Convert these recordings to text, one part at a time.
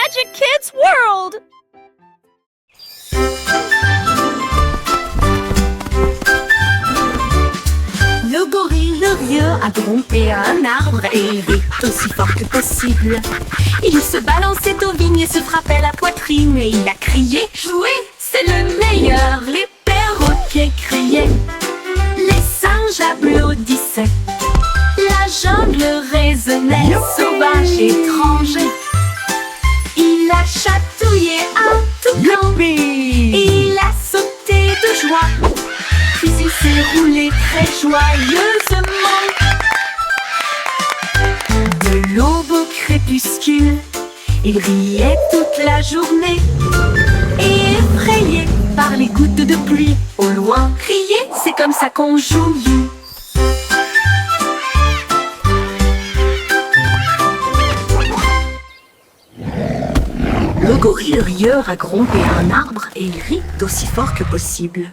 Magic Kids World! Le gorille rieur a grimpé à un arbre et il rit aussi fort que possible. Il se balançait aux vignes et se frappait la poitrine et il a crié « Jouer, c'est le meilleur !» Les perroquets criaient, les singes applaudissaient. La jungle résonnait, sauvage, étrange. Il a chatouillé un toucan, il a sauté de joie. Puis il s'est roulé très joyeusement. De l'aube au crépuscule, il riait toute la journée. Et effrayé par les gouttes de pluie, au loin criait, c'est comme ça qu'on joue. Le gorille rieur a grimpé à un arbre et il rit d'aussi fort que possible.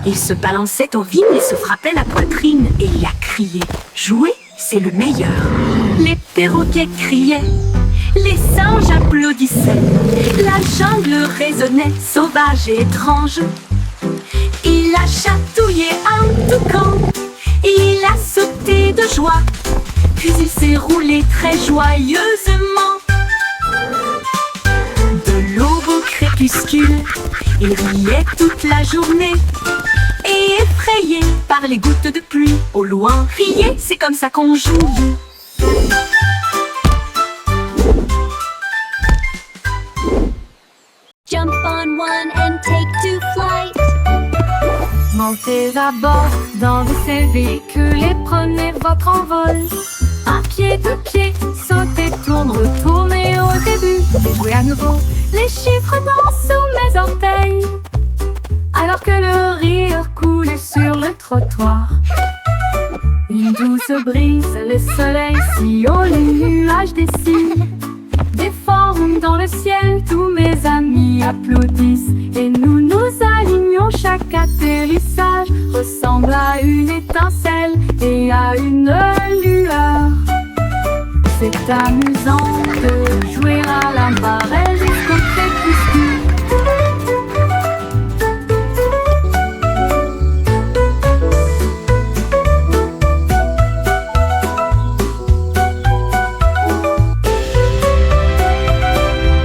Il se balançait aux vignes et se frappait la poitrine et il a crié « Jouer, c'est le meilleur !» Les perroquets criaient, les singes applaudissaient. La jungle résonnait, sauvage et étrange. Il a chatouillé un toucan, il a sauté de joie. Puis il s'est roulé très joyeusement. De l'aube au crépuscule, il riait toute la journée. Et effrayé par les gouttes de pluie, au loin riait, c'est comme ça qu'on joue. Jump on one and take to flight. Montez à bord dans de ces véhicules et prenez votre envol. Un pied, deux pieds, sautez, tourne, retournez au début. Et jouez à nouveau, les chiffres dansent sous mes orteils. Alors que le rire coule sur le trottoir. Une douce brise, le soleil sillonne, les nuages dessinent. Des formes dans le ciel, tous mes amis applaudissent. Et nous nous alignons, chaque atterrissage ressemble à une étincelle et à une lueur. C'est amusant de jouer à la marelle jusqu'au crépuscule.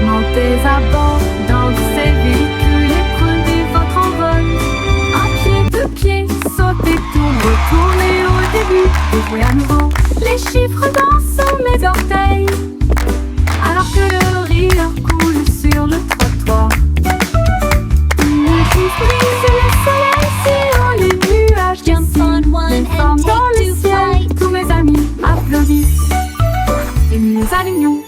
Montez à bord dans ces véhicules et prenez votre envol. Un pied, deux pieds, sautez, tourne, retournez au début. Et jouez à nouveau, les chiffres dansent sous mes orteils. Alors que le rire coule sur le trottoir. Une douce brise, le soleil sillonne, les nuages Jump on dessinent. one Les and formes dans take le to ciel, flight. tous mes amis applaudissent. Et nous nous alignons.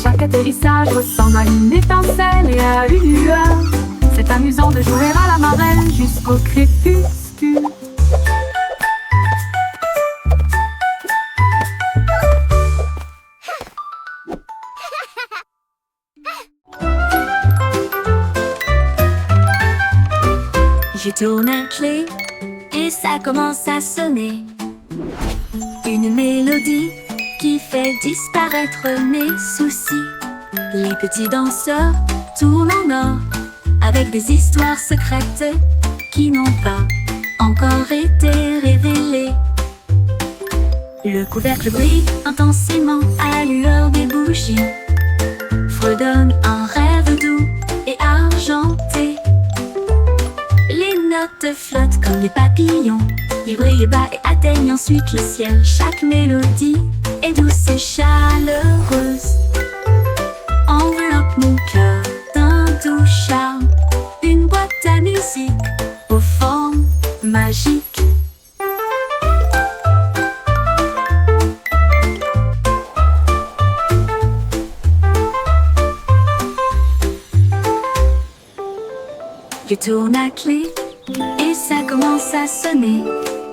Chaque atterrissage ressemble à une étincelle et à une lueur. C'est amusant de jouer à la marelle jusqu'au crépuscule. Je tourne un clé et ça commence à sonner. Une mélodie qui fait disparaître mes soucis. Les petits danseurs tournent en or avec des histoires secrètes qui n'ont pas encore été révélées. Le couvercle brille intensément à la lueur des bougies, fredonne un rêve doux et argenté. Les notes flottent comme des papillons, ils brillent bas et atteignent ensuite le ciel. Chaque mélodie est douce et chaleureuse, enveloppe mon cœur d'un doux charme. Une boîte à musique aux formes magiques. Je tourne la clé et ça commence à sonner.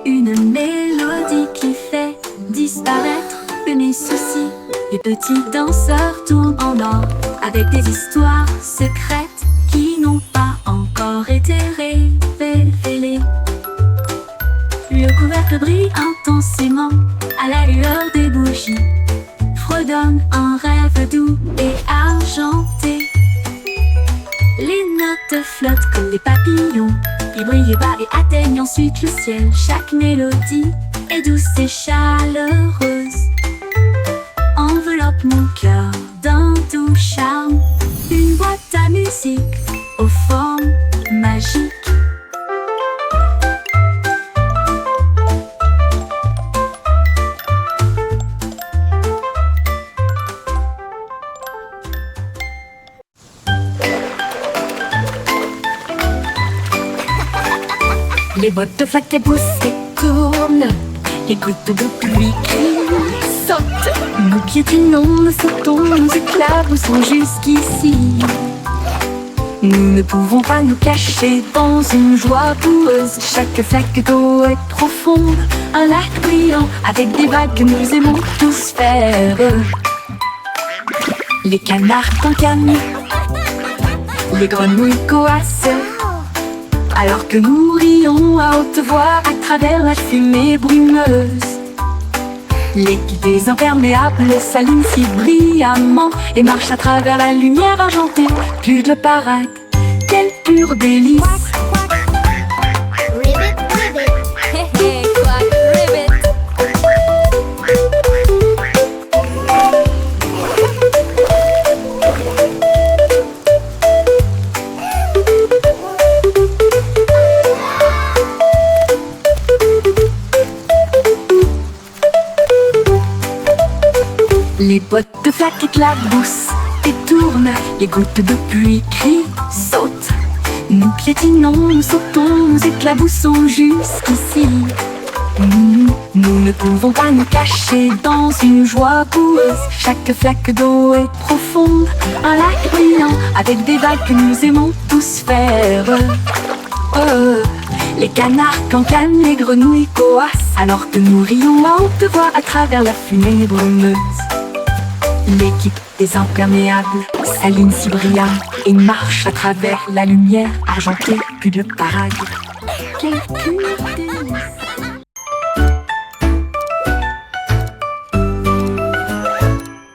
Une mélodie qui fait disparaître mes soucis. Les petits danseurs tournent en or avec des histoires secrètes qui n'ont pas encore été révélées. Le couvercle brille intensément à la lueur des bougies, redonne un rêve doux et argenté. Les notes flottent comme des papillons, ils brillent bas et atteignent ensuite le ciel. Chaque mélodie est douce et chaleureuse, enveloppe mon cœur d'un doux charme. Une boîte à musique aux formes magiques. Les bottes de flaques et poussent et tournent, les gouttes de pluie crient, sautent. Nous piétinons, nous sautons, nous éclaboussons jusqu'ici. Nous ne pouvons pas nous cacher dans une joie boueuse. Chaque flaque d'eau est profonde, un lac brillant avec des vagues que nous aimons tous faire. Les canards cancanent, les grenouilles coassent, alors que nous rions à haute voix à travers la fumée brumeuse. Les guidées imperméables s'allument si brillamment et marchent à travers la lumière argentée. Plus de parade, quel pur délice. Ribbit, ribbit. Hey, hey, quack, ribbit. Les bottes de flaques éclaboussent et tournent, les gouttes de pluie crient, sautent. Nous piétinons, nous sautons, nous éclaboussons jusqu'ici. Nous ne pouvons pas nous cacher dans une joie boueuse. Chaque flaque d'eau est profonde, un lac brillant avec des vagues que nous aimons tous faire. Les canards cancanent, les grenouilles coassent, alors que nous rions à haute voix à travers la fumée brumeuse. L'équipe des imperméables s'allume si brillant et marche à travers la lumière argentée. Plus de parade, quel pur délice.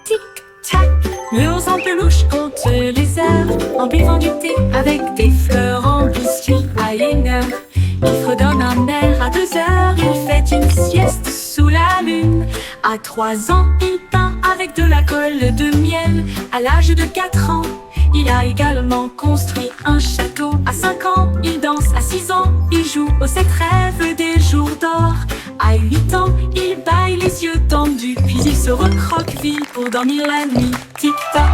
Tic-tac, l'ours en peluche compte les heures en buvant du thé avec des fleurs en biscuit à 1 heure. Il fredonne un air à 2 heures, il fait une sieste sous la lune. À 3 ans, il peint avec de la colle de miel. À l'âge de 4 ans, il a également construit un château. À 5 ans, il danse. À 6 ans, il joue aux 7 rêves des jours d'or. À 8 ans, il bâille les yeux tendus, puis il se recroqueville pour dormir la nuit. Tic-tac,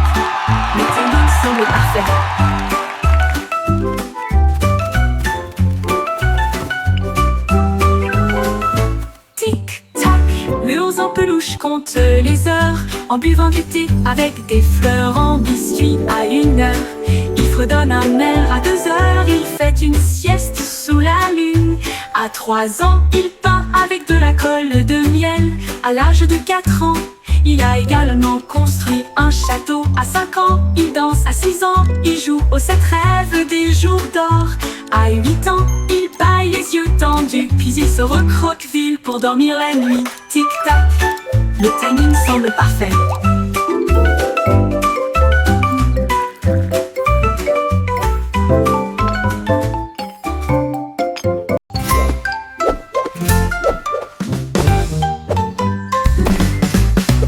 le timing semble parfait. L'ours en peluche compte les heures en buvant du thé avec des fleurs en biscuit à 1 heure. Il fredonne un air à 2 heures, il fait une sieste sous la lune. À 3 ans, il peint avec de la colle de miel. À l'âge de 4 ans, il a également construit un château. À 5 ans, il danse. À 6 ans, il joue aux 7 rêves des jours d'or. À 8 ans, il bâille les yeux tendus, puis il se recroqueville pour dormir la nuit. Tic-tac, le timing semble parfait.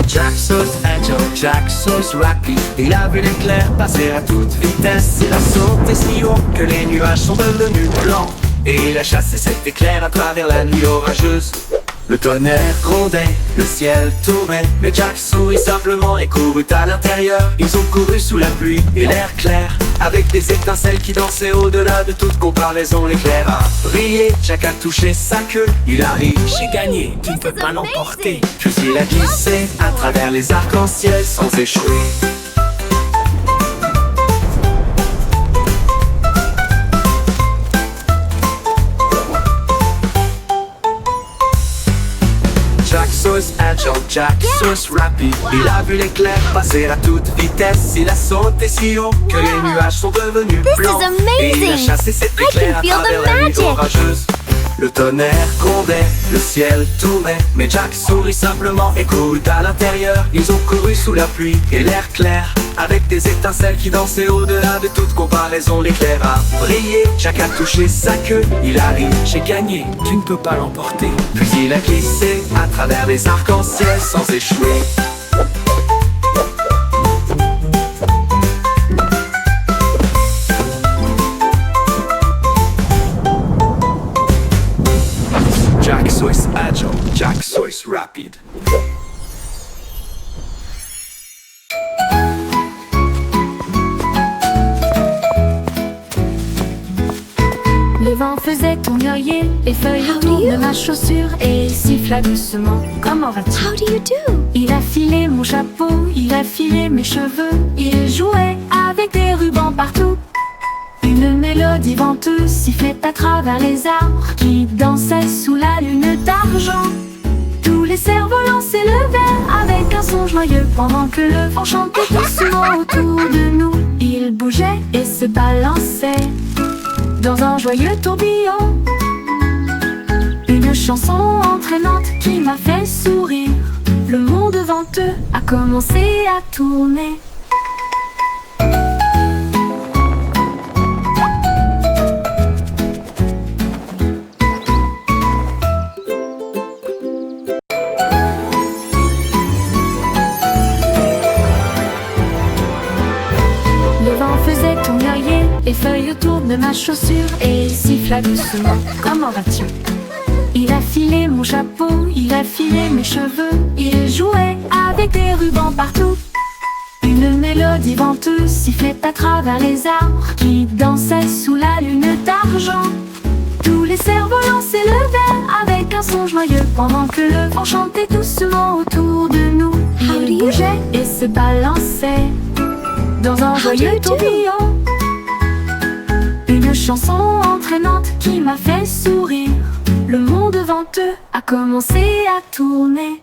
Jack Sauce Angel, Jack Sauce Rapide. Il a vu l'éclair passer à toute vitesse. Il a sauté si haut que les nuages sont devenus blancs. Et il a chassé cet éclair à travers la nuit orageuse. Le tonnerre grondait, le ciel tournait, mais Jack sourit simplement et courut à l'intérieur. Ils ont couru sous la pluie et l'air clair, avec des étincelles qui dansaient au-delà de toute comparaison. L'éclair a brillé, Jack a touché sa queue. Il a ri, j'ai gagné, tu ne peux pas l'emporter. Puis il a glissé à travers les arcs-en-ciel sans échouer. Jack Sauce Angel, Jack Sauce Rapide. Il a vu l'éclair passer à toute vitesse. Il a sauté si haut que les nuages sont devenus blancs. is amazing. Et il a chassé cet éclair à feel the travers la nuit magic. orageuse. Le tonnerre grondait, le ciel tournait, mais Jack sourit simplement et coule à l'intérieur. Ils ont couru sous la pluie et l'air clair, avec des étincelles qui dansaient au-delà de toute comparaison. L'éclair a brillé, Jack a touché sa queue, il a ri, j'ai gagné, tu ne peux pas l'emporter. Puis il a glissé à travers les arcs-en-ciel sans échouer. Jack Swiss agile, Jack Swiss rapide. Le vent faisait tournoyer les feuilles autour de ma chaussure et il siffla doucement. Comment vas-tu? How do you do? Il a filé mon chapeau, il a filé mes cheveux, il jouait avec des rubans partout. Une mélodie venteuse sifflait à travers les arbres qui dansaient sous la lune d'argent. Tous les cerfs-volants s'élevaient avec un son joyeux pendant que le vent chantait doucement autour de nous. Il bougeait et se balançait dans un joyeux tourbillon. Une chanson entraînante qui m'a fait sourire. Le monde venteux a commencé à tourner. Les feuilles autour de ma chaussure et il siffla doucement. Comment vas-tu? Il a filé mon chapeau, il a filé mes cheveux, il jouait avec des rubans partout. Une mélodie venteuse sifflait à travers les arbres qui dansaient sous la lune d'argent. Tous les cerfs-volants s'élevaient avec un son joyeux pendant que le vent chantait doucement autour de nous. Il bougeait et se balançait dans un joyeux tourbillon. Une chanson entraînante qui m'a fait sourire. Le monde venteux a commencé à tourner.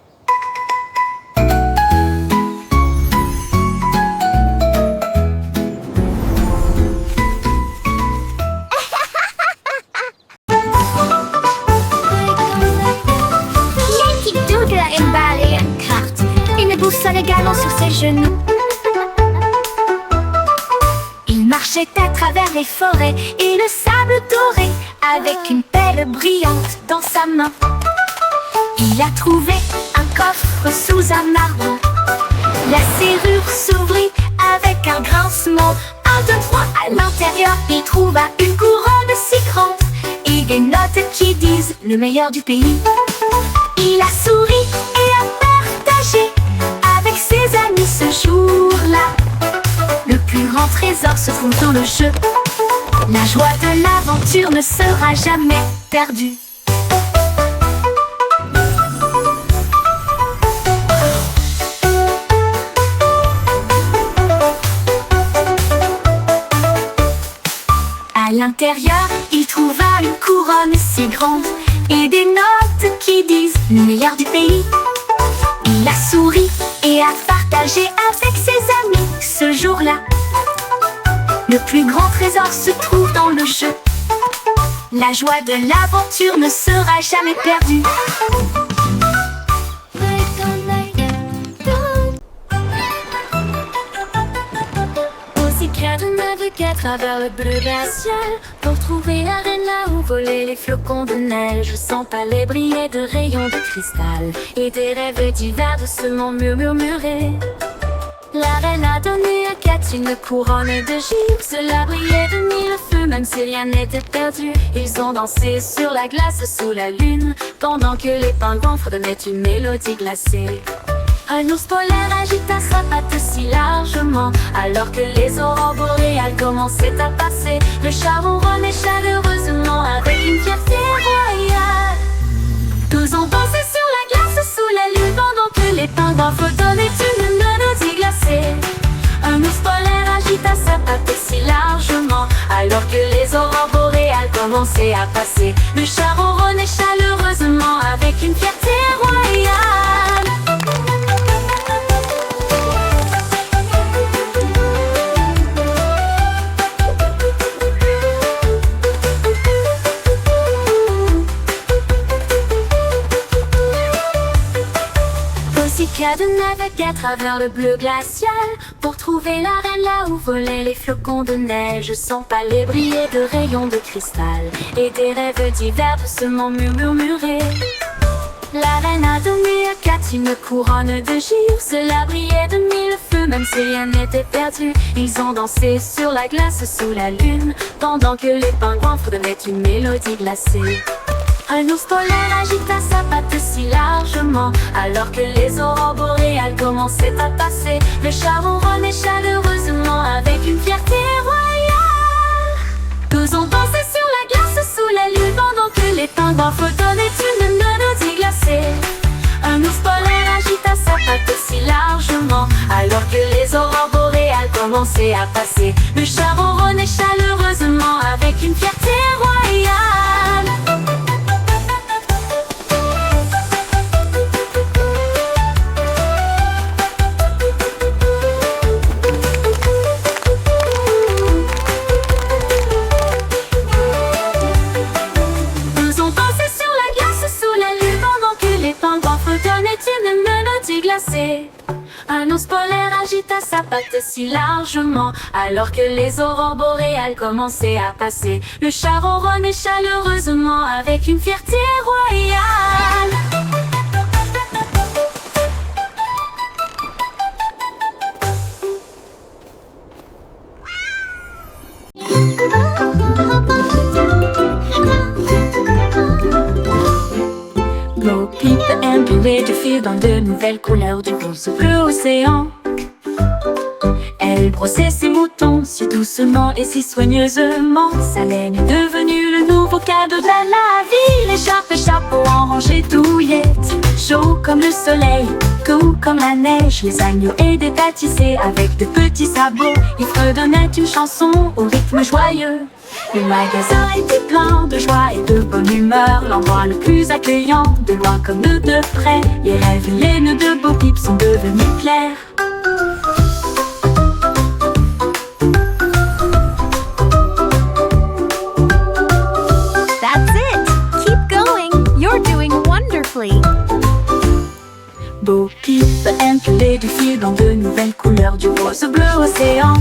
Yankee Doodle a emballé une carte, une boussole également sur ses genoux. Il marchait à travers les forêts et le sable doré, avec une pelle brillante dans sa main. Il a trouvé un coffre sous un arbre. La serrure s'ouvrit avec un grincement. 1, 2, 3, à l'intérieur, il trouva une couronne si grande et des notes qui disent le meilleur du pays. Il a souri et a partagé avec ses amis ce jour-là. Le plus grand trésor se trouve dans le jeu. La joie de l'aventure ne sera jamais perdue. À l'intérieur, il trouva une couronne si grande et des notes qui disent le meilleur du pays. Il a souri et a partagé avec ses amis ce jour-là. Le plus grand trésor se trouve dans le jeu. La joie de l'aventure ne sera jamais perdue. Aussi bien de naviguer à travers le bleu d'un ciel pour trouver la reine là où volaient les flocons de neige, sans palais briller de rayons de cristal et des rêves divers doucement murmurés. La reine a donné à Kat une couronne de givre. Cela brillait de mille feux, même si rien n'était perdu. Ils ont dansé sur la glace sous la lune, pendant que les pingouins fredonnaient une mélodie glacée. Un ours polaire agita sa patte si largement, alors que les aurores boréales commençaient à passer. Le chat ronronnait chaleureusement avec une fierté royale. Tous ont dansé sur la glace sous la lune, pendant que les pingouins fredonnaient une mélodie glacée. Un ours polaire agita sa patte si largement, alors que les aurores boréales commençaient à passer. Le chat ronronnait chaleureusement avec une fierté royale. de naviguer à travers le bleu glacial pour trouver la reine là où volaient les flocons de neige. Sans palais briller de rayons de cristal et des rêves divers doucement murmurés. La reine a donné à Kat une couronne de givre. Cela brillait de mille feux, même si rien n'était perdu. Ils ont dansé sur la glace sous la lune, pendant que les pingouins fredonnaient une mélodie glacée. Un ours polaire agita sa patte si largement, alors que les aurores boréales commençaient à passer. Le chat ronronnait chaleureusement avec une fierté royale. Tous ont dansé sur la glace sous la lune, pendant que les pingouins fredonnaient une mélodie glacée. Un ours polaire agita sa patte si largement, alors que les aurores boréales commençaient à passer. Le chat ronronnait chaleureusement avec une fierté royale. Un ours polaire agita sa patte si largement, alors que les aurores boréales commençaient à passer. Le chat ronronnait chaleureusement avec une fierté royale. Bo Peep imprimait du fil dans de nouvelles couleurs du rose bleu océan. Elle brossait ses moutons si doucement et si soigneusement. Sa laine est devenue le nouveau cadeau de la vie. L'écharpe et chapeau en rangée douillette, chaud comme le soleil, doux comme la neige. Les agneaux aidaient à tisser avec de petits sabots. Ils fredonnaient une chanson au rythme joyeux. Le magasin était plein de joie et de bonne humeur, l'endroit le plus accueillant, de loin comme de près. Les rêves et les nœuds de Bo Peep sont devenus clairs. That's it! Keep going! You're doing wonderfully! Bo Peep imprimait du fil dans de nouvelles couleurs du rose bleu océan.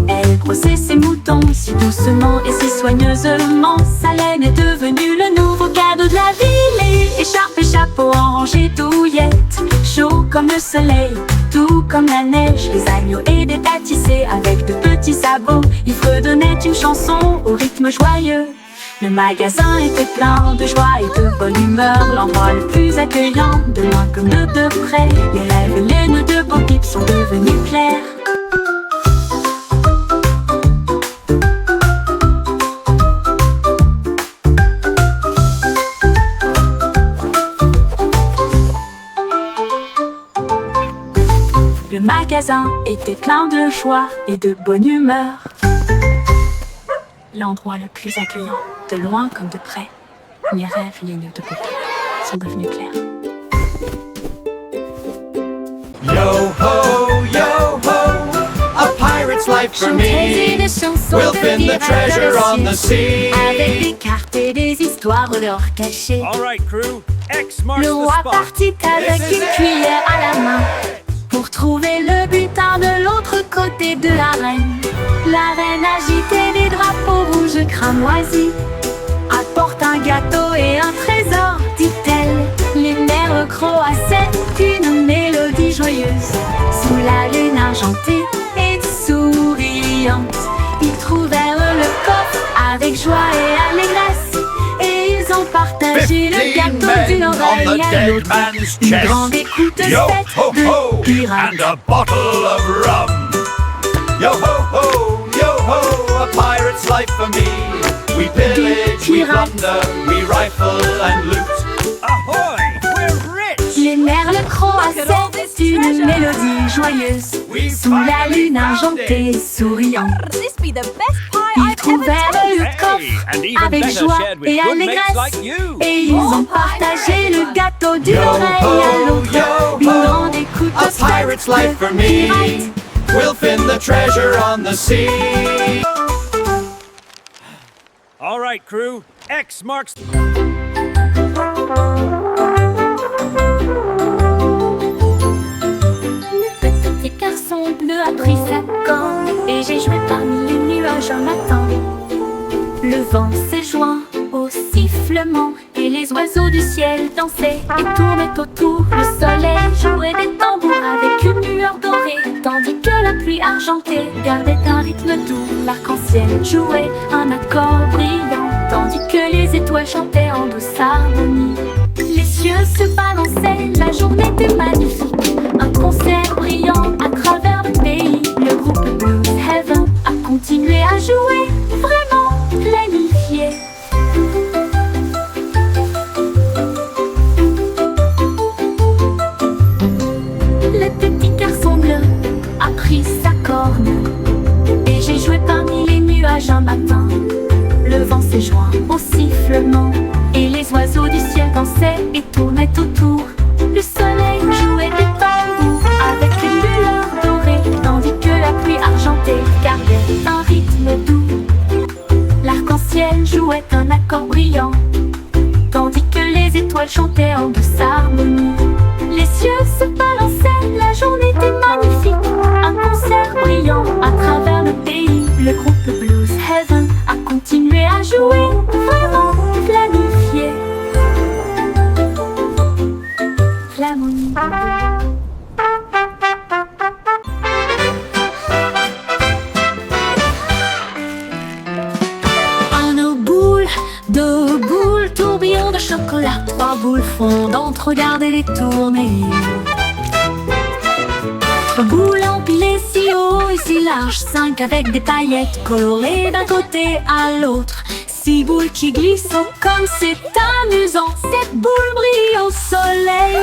Elle brossait ses moutons si doucement et si soigneusement. Sa laine est devenue le nouveau cadeau de la vie. Les écharpes et chapeaux en rangée douillette, chaud comme le soleil, doux comme la neige. Les agneaux aidaient à tisser avec de petits sabots. Ils fredonnaient une chanson au rythme joyeux. Le magasin était plein de joie et de bonne humeur, l'endroit le plus accueillant, de loin comme de près. Les rêves et les nœuds de Bo Peep sont devenus clairs. Le magasin était plein de joie et de bonne humeur, l'endroit le plus accueillant, de loin comme de près. Les rêves et les nœuds de Bo Peep sont devenus clairs. Yo ho, a pirate's life for me. Des chansons We'll de find the pirates treasure on the sea. avec des cartes et des histoires leur cachées. All right, crew. X marks Le roi the spot. partit avec This is une it. cuillère à la main pour trouver le butin de l'autre côté de la reine. La reine agitait des drapeaux rouges cramoisis. Apporte un gâteau et un trésor, dit-elle. Les mères croassaient une mélodie joyeuse. Sous la lune argentée et souriante, ils trouvèrent le coffre avec joie et allégresse. Et ils ont partagé le gâteau d'une oreille à l'autre. Une grande écoute Yo ho de ho, pirates. and a bottle of rum. Yo ho, a pirate's life for me. We pillage, we plunder, we rifle and loot. Ahoy! We're rich! Les merles croassaient une mélodie joyeuse. Sous la lune argentée et souriante, This be the best pie ils I've ever trouvèrent tasted! le Hey, coffre and even avec better joie shared with et good mates allégresse. like you. Et ils ont partagé le gâteau d'une Yo oreille à ho, l'autre. yo Une ho, grande écoute a pirate's life for me. We'll find the treasure on the sea. All right, crew. X marks. vent s'est joint au sifflement et les oiseaux du ciel dansaient et tournaient autour. Le soleil jouait des tambours avec une lueur dorée, tandis que la pluie argentée gardait un rythme doux. L'arc-en-ciel jouait un accord brillant, tandis que les étoiles chantaient en douce harmonie. Les cieux se balançaient, la journée était magnifique. Un concert brillant à travers le pays. Le groupe Blues Heaven a continué à jouer, vraiment planifié. Le petit garçon bleu a pris sa corne et j'ai joué parmi les nuages un matin. Le vent s'est joint au sifflement et les oiseaux du ciel dansaient et tournaient autour. Le soleil jouait des tambours avec une lueur dorée, tandis que la pluie argentée gardait un rythme doux. L'arc-en-ciel jouait un accord brillant, tandis que les étoiles chantaient en douce harmonie. Les cieux se balançaient, la journée était magnifique. Un concert brillant à travers le pays. Le groupe Blues Heaven a continué à jouer, vraiment planifié. L'harmonie. Deux boules, tourbillon de chocolat, trois boules fondantes, regardez les tourner. Trois boules empilées si haut et si large, cinq avec des paillettes colorées d'un côté à l'autre. Six boules qui glissent, oh, comme c'est amusant. Sept boules brillent au soleil.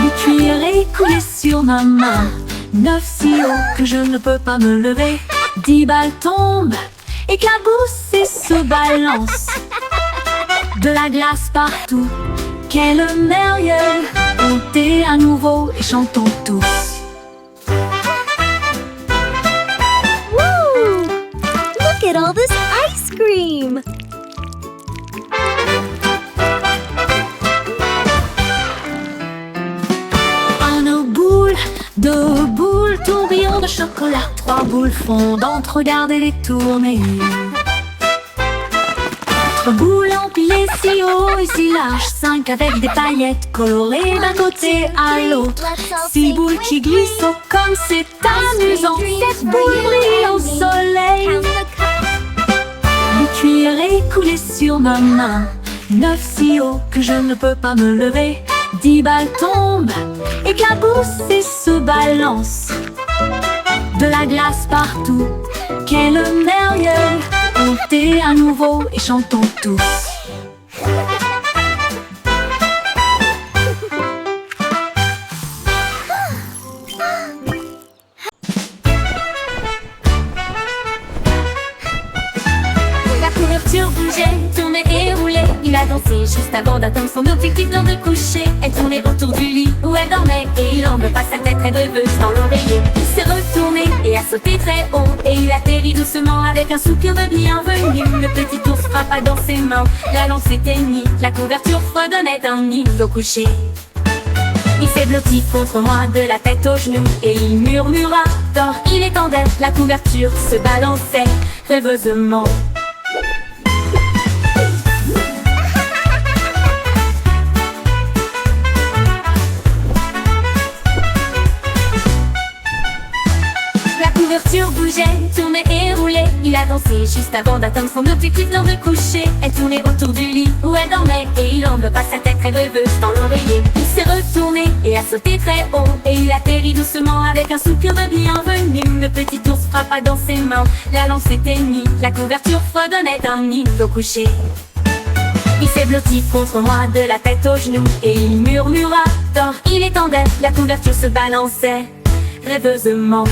Du cuir écoulé sur ma main. Neuf si haut que je ne peux pas me lever. 10 balles tombent, éclaboussent et se balancent. De la glace partout, quel merveilleux. Montez à nouveau et chantons tous. Woo! Look at all this ice cream! Un boule, deux boules, tourbillon de chocolat, trois boules fondantes, regardez les tourner. Trois boules empilées si haut et si large, cinq avec des paillettes colorées d'un côté à l'autre. Six boules qui glissent, oh, comme c'est amusant. Sept boules brillent au soleil. Du cuir écoulé sur ma main. Neuf si haut que je ne peux pas me lever. 10 balles tombent, éclaboussent et se balancent. De la glace partout, quel merveilleux. Montez à nouveau et chantons tous. La couverture bougeait, tournait et roulait. Il a dansé juste avant d'atteindre son objectif lors de coucher. Elle tournait autour du lit où elle dormait et il enleva sa tête très rêveuse dans l'oreiller. Il s'est retourné et a sauté très haut et il atterrit doucement avec un soupir de bienvenue. Le petit ours frappa dans ses mains, la lampe s'éteignit, la couverture fredonnait un hymne au coucher. Il s'est blotti contre moi de la tête aux genoux et il murmura dors, il étendait, la couverture se balançait rêveusement. La couverture bougeait, tournait et roulait. Il a dansé juste avant d'atteindre son objectif lors de coucher. Elle tournait autour du lit où elle dormait et il enleva sa tête très rêveuse dans l'oreiller. Il s'est retourné et a sauté très haut et il atterrit doucement avec un soupir de bienvenue. Le petit ours frappa dans ses mains, la lampe s'éteignit, la couverture fredonnait un hymne au coucher. Il s'est blotti contre moi de la tête aux genoux et il murmura dors, il étendait, la couverture se balançait rêveusement.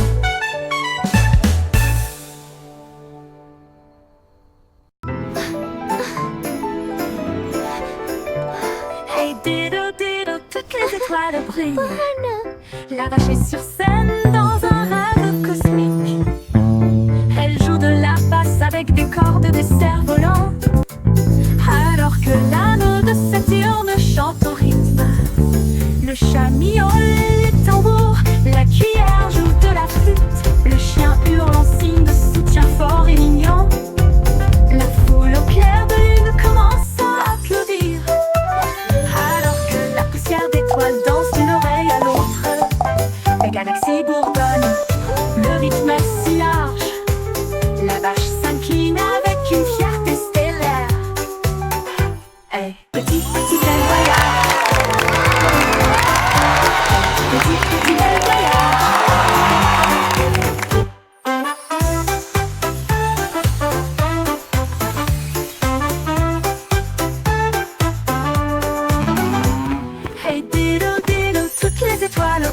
Hey diddle diddle, toutes les étoiles brillent. La vache est sur scène dans un rêve cosmique. Elle joue de la basse avec des cordes, des cerfs-volants, alors que l'anneau de Saturne chante au rythme. Le chat miaule les tambours, la cuillère joue de la flûte. Le chien hurle en signe de soutien fort et mignon.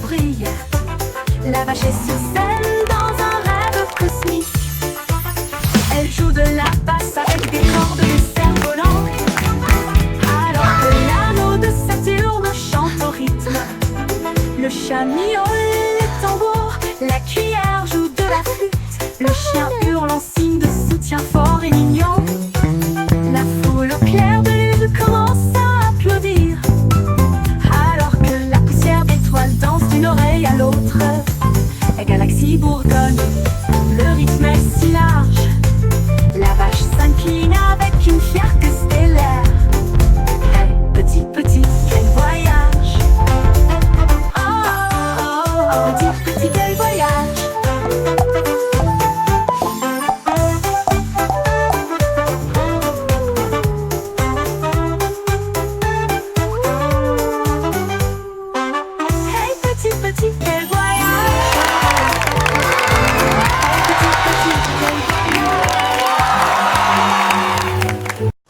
brille. La vache est sur scène dans un rêve cosmique. Elle joue de la basse avec des cordes de cerf-volant, alors que l'anneau de Saturne chante au rythme. Le chat miaule les tambours, la cuillère joue de la flûte. Le chien hurle en signe de soutien fort et mignon. La foule au clair de lune commence à applaudir, alors que la poussière d'étoiles danse d'une oreille à l'autre. La galaxie bourgonne, le rythme est si large. La vache s'incline avec une fierté stellaire. Hey, petit, petit, quel voyage! Oh, oh, oh, oh, petit, petit, quel voyage! Hey, petit, petit, quel voyage!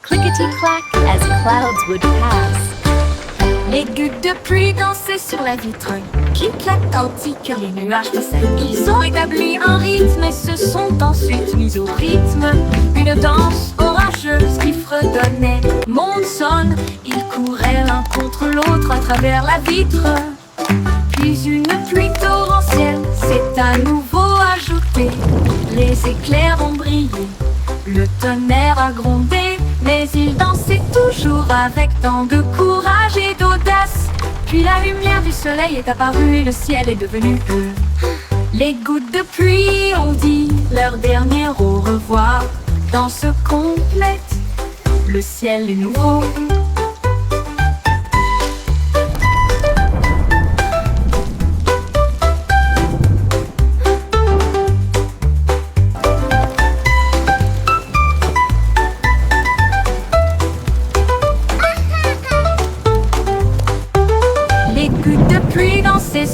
Clickety-clack as clouds would pass. Les gouttes de pluie dansaient sur la vitre qui claquent tandis que les nuages passaient. Ils ont établi un rythme et se sont ensuite mis au rythme. Une danse orageuse qui fredonnait. Monde sonne, ils couraient l'un contre l'autre à travers la vitre. Puis une pluie torrentielle s'est à nouveau ajoutée. Les éclairs ont brillé, le tonnerre a grondé, mais ils dansaient toujours avec tant de courage et d'audace. Puis la lumière du soleil est apparue et le ciel est devenu bleu. Les gouttes de pluie ont dit leur dernier au revoir. Danse complète, le ciel est nouveau.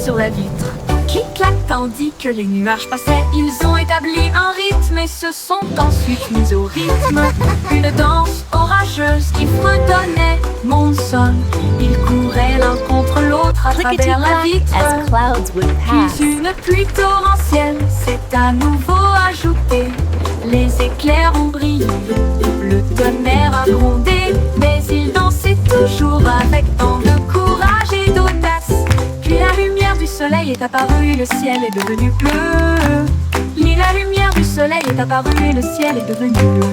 Sur la vitre qui claque tandis que les nuages passaient. Ils ont établi un rythme et se sont ensuite mis au rythme. Une danse orageuse qui fredonnait. Monde sonne, ils couraient l'un contre l'autre à travers la vitre. As clouds would pass. Puis une pluie torrentielle s'est à nouveau ajoutée. Les éclairs ont brillé, le tonnerre a grondé, mais ils dansaient toujours avec tant de courage et d'audace. Puis la lumière du soleil est apparue et le ciel est devenu bleu. Puis la lumière du soleil est apparue et le ciel est devenu bleu.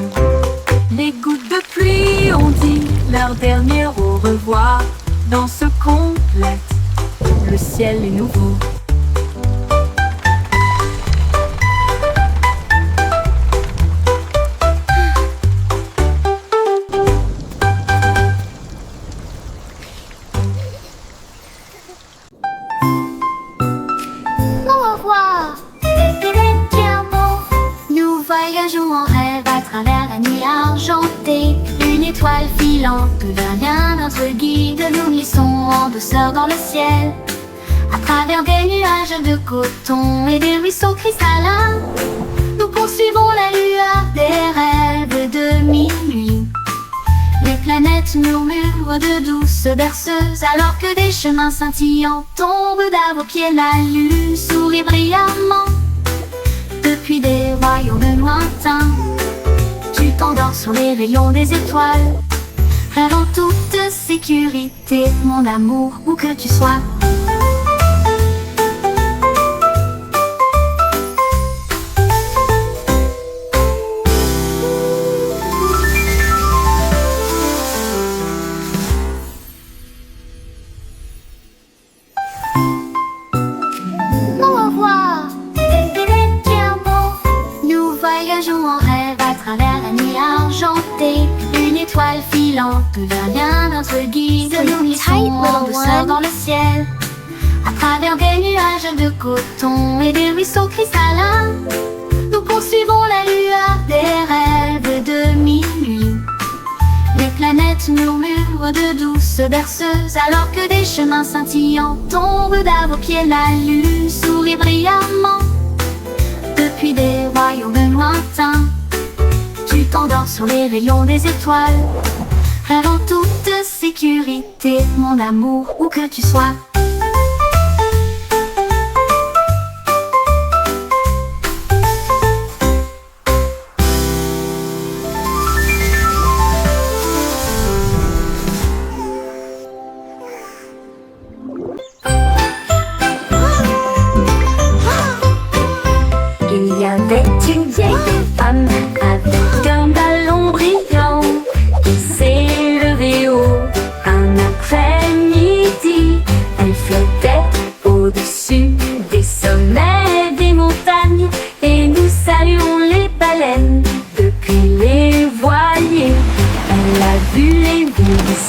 Les gouttes de pluie ont dit leur dernier au revoir. Danse complète, le ciel est nouveau. Au revoir. Bien beau. Nous voyageons en rêve à travers la nuit argentée. Une étoile filante devient notre guide. Nous glissons en douceur dans le ciel, à travers des nuages de coton et des ruisseaux cristallins. Nous poursuivons la lueur des rêves de minuit. Les planètes murmurent de douces berceuses, alors que des chemins scintillants tombent à vos pieds. La lune sourit brillamment depuis des royaumes lointains. Tu t'endors sur les rayons des étoiles, rêve en toute sécurité, mon amour, où que tu sois. Au revoir. Bien beau. Nous voyageons en rêve à travers la nuit argentée. Une étoile filante devient notre guide. Nous glissons en douceur dans le ciel, à travers des nuages de coton et des ruisseaux cristallins. Nous poursuivons la lueur des rêves de minuit. Les planètes murmurent de douces berceuses, alors que des chemins scintillants tombent à vos pieds. La lune sourit brillamment depuis des royaumes lointains. Tu t'endors sur les rayons des étoiles, rêve en toute sécurité, mon amour, où que tu sois.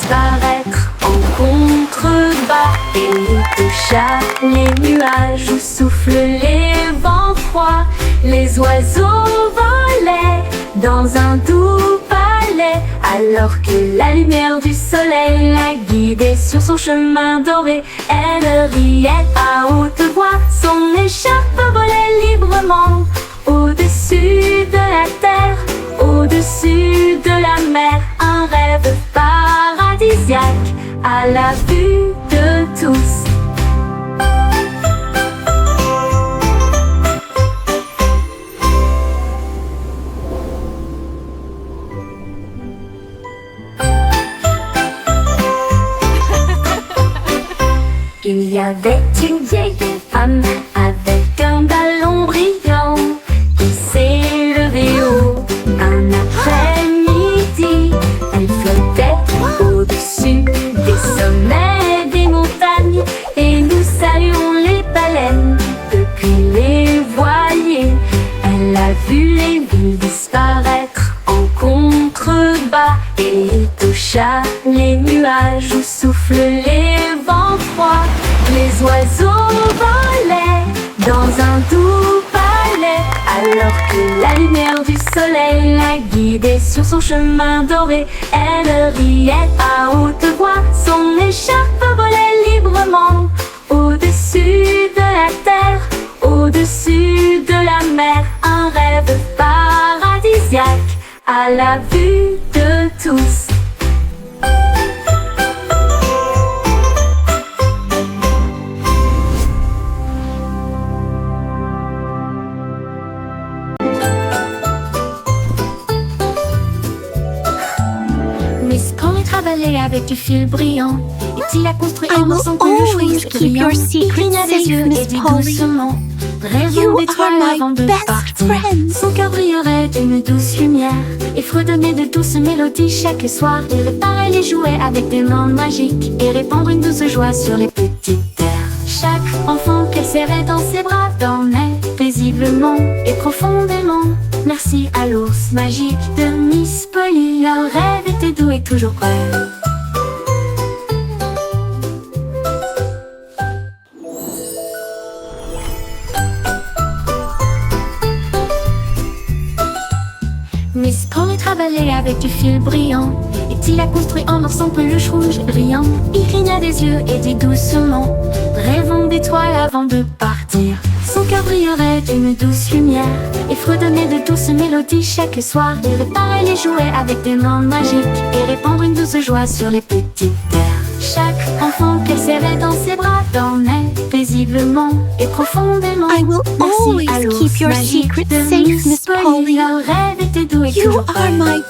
disparaître en contrebas. Et il toucha les nuages où soufflent les vents froids. Les oiseaux volaient dans un doux palais, alors que la lumière du soleil la guidait sur son chemin doré. Elle riait à haute voix, son écharpe volait librement au-dessus de la terre, au-dessus de la mer. Un rêve paradisiaque à la vue de tous. Il y avait une vieille femme avec un ballon brillant qui s'est levée haut un après-midi. Elle flottait au-dessus des sommets des montagnes et nous saluons les baleines depuis les voiliers. Elle a vu les villes disparaître en contrebas et il toucha les nuages où soufflent les vents froids. Les oiseaux volaient dans un doux palais, alors que la lumière du soleil la guidait sur son chemin doré. Elle riait à haute voix, son écharpe volait librement au-dessus de la terre, au-dessus de la mer. Un rêve paradisiaque à la vue de tous. Miss Polly travaillait avec du fil brillant, et il a construit I un will morceau peluche always rouge keep brillant. your secret Il cligna des safe, yeux Miss et dit Polly. doucement: rêvons You d'étoiles are my avant de best partir. friend. Son cœur brillerait d'une douce lumière et fredonnait de douces mélodies chaque soir. Il réparait les jouets avec des mains magiques et répandre une douce joie sur les petites terres. Chaque enfant qu'elle serrait dans ses bras dormait paisiblement et profondément. Merci à l'ours magique de Miss Polly. Leur rêve était doux et toujours prêt. Miss Polly travaillait avec du fil brillant, et il a construit un morceau peluche rouge brillant. Il cligna des yeux et dit doucement: rêvons d'étoiles avant de partir. Son cœur brillerait d'une douce lumière et fredonnait de douces mélodies chaque soir. Il réparait les jouets avec des mains magiques et répandre une douce joie sur les petites terres. Chaque enfant qu'elle serrait dans ses bras dormait paisiblement et profondément. I will Merci always à l'ours keep your magique secret de safe, Miss Polly. Polly. Leur rêve était doux et You toujours are prêt. my